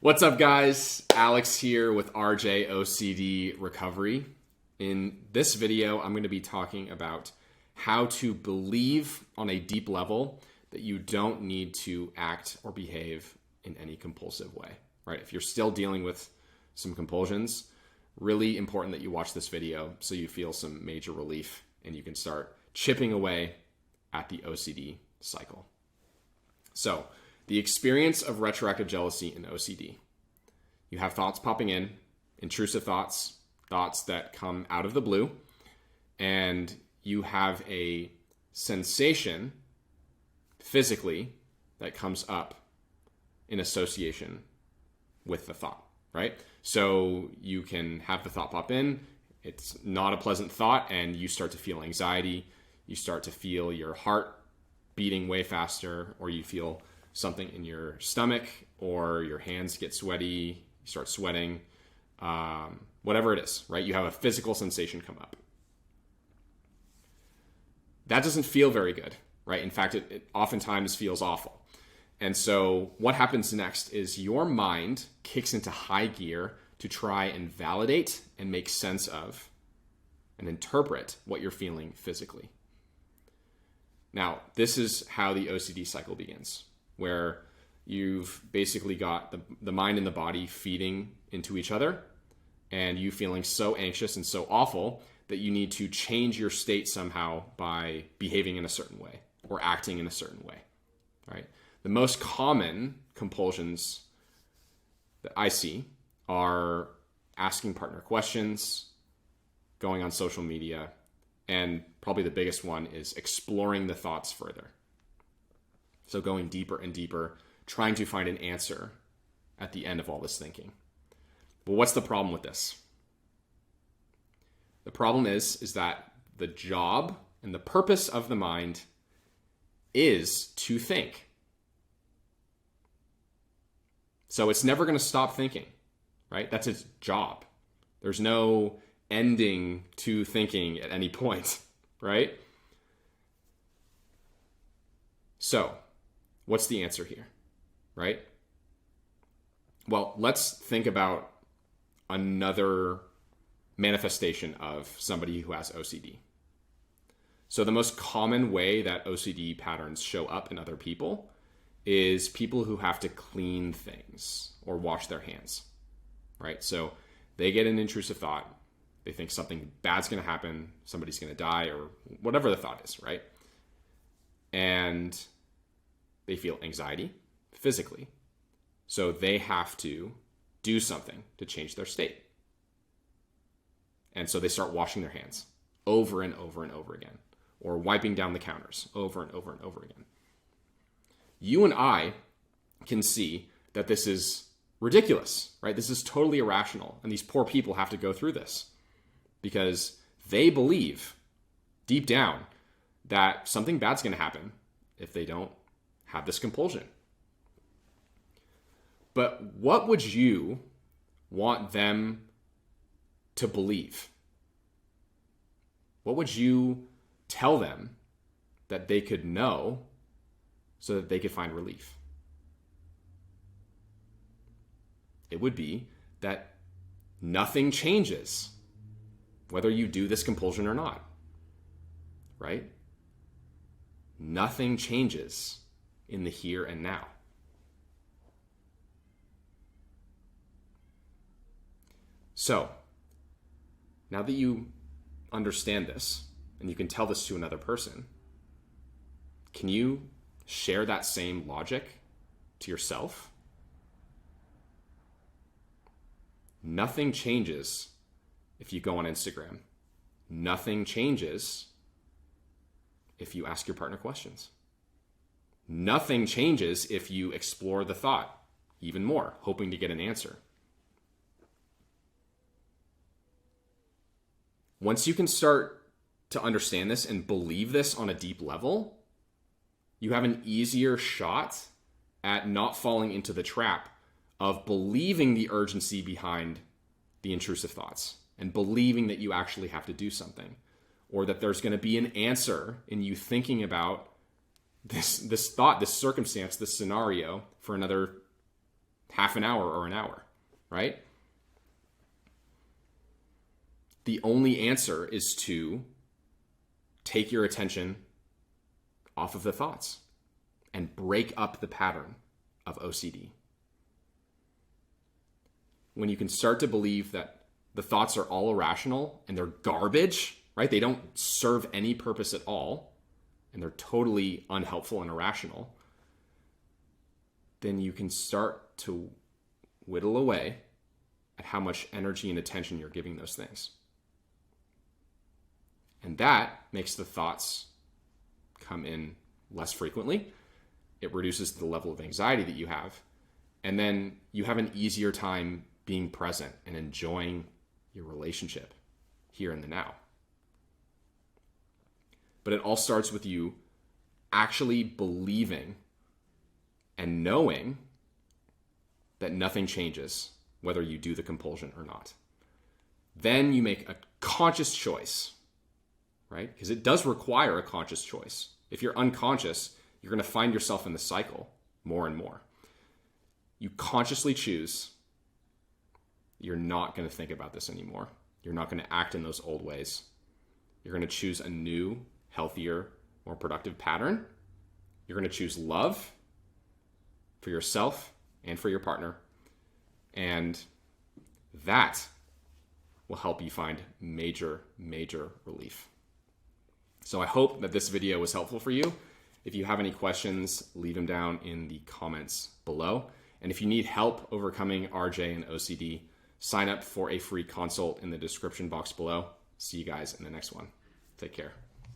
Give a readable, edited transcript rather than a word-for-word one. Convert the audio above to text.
What's up, guys? Alex here with RJ OCD Recovery. In this video, I'm going to be talking about how to believe on a deep level that you don't need to act or behave in any compulsive way, right? If you're still dealing with some compulsions, really important that you watch this video so you feel some major relief and you can start chipping away at the OCD cycle. So, the experience of retroactive jealousy in OCD. You have thoughts popping in, intrusive thoughts, thoughts that come out of the blue, and you have a sensation physically that comes up in association with the thought, right? So you can have the thought pop in, it's not a pleasant thought, and you start to feel anxiety, you start to feel your heart beating way faster, or you feel something in your stomach, or your hands get sweaty, you start sweating, whatever it is, right? You have a physical sensation come up. That doesn't feel very good, right? In fact, it oftentimes feels awful. And so what happens next is your mind kicks into high gear to try and validate and make sense of and interpret what you're feeling physically. Now, this is how the OCD cycle begins, where you've basically got the mind and the body feeding into each other, and you feeling so anxious and so awful that you need to change your state somehow by behaving in a certain way or acting in a certain way, right? The most common compulsions that I see are asking partner questions, going on social media, and probably the biggest one is exploring the thoughts further. So going deeper and deeper, trying to find an answer at the end of all this thinking. But what's the problem with this? The problem is that the job and the purpose of the mind is to think. So it's never going to stop thinking, right? That's its job. There's no ending to thinking at any point, right? So, what's the answer here, right? Well, let's think about another manifestation of somebody who has OCD. So the most common way that OCD patterns show up in other people is people who have to clean things or wash their hands, right? So they get an intrusive thought. They think something bad's going to happen, somebody's going to die, or whatever the thought is, right? And they feel anxiety physically. So they have to do something to change their state. And so they start washing their hands over and over and over again, or wiping down the counters over and over and over again. You and I can see that this is ridiculous, right? This is totally irrational. And these poor people have to go through this because they believe deep down that something bad's going to happen if they don't have this compulsion. But what would you want them to believe? What would you tell them that they could know so that they could find relief? It would be that nothing changes whether you do this compulsion or not, right? Nothing changes in the here and now. So, now that you understand this, and you can tell this to another person, can you share that same logic to yourself? Nothing changes if you go on Instagram. Nothing changes if you ask your partner questions. Nothing changes if you explore the thought even more, hoping to get an answer. Once you can start to understand this and believe this on a deep level, you have an easier shot at not falling into the trap of believing the urgency behind the intrusive thoughts and believing that you actually have to do something, or that there's going to be an answer in you thinking about this thought, this circumstance, this scenario for another half an hour or an hour, right? The only answer is to take your attention off of the thoughts and break up the pattern of OCD. When you can start to believe that the thoughts are all irrational and they're garbage, right? They don't serve any purpose at all, and they're totally unhelpful and irrational, then you can start to whittle away at how much energy and attention you're giving those things. And that makes the thoughts come in less frequently. It reduces the level of anxiety that you have. And then you have an easier time being present and enjoying your relationship here in the now. But it all starts with you actually believing and knowing that nothing changes whether you do the compulsion or not. Then you make a conscious choice, right? Because it does require a conscious choice. If you're unconscious, you're going to find yourself in the cycle more and more. You consciously choose you're not going to think about this anymore. You're not going to act in those old ways. You're going to choose a new, healthier, more productive pattern. You're going to choose love for yourself and for your partner. And that will help you find major, major relief. So I hope that this video was helpful for you. If you have any questions, leave them down in the comments below. And if you need help overcoming RJ and OCD, sign up for a free consult in the description box below. See you guys in the next one. Take care.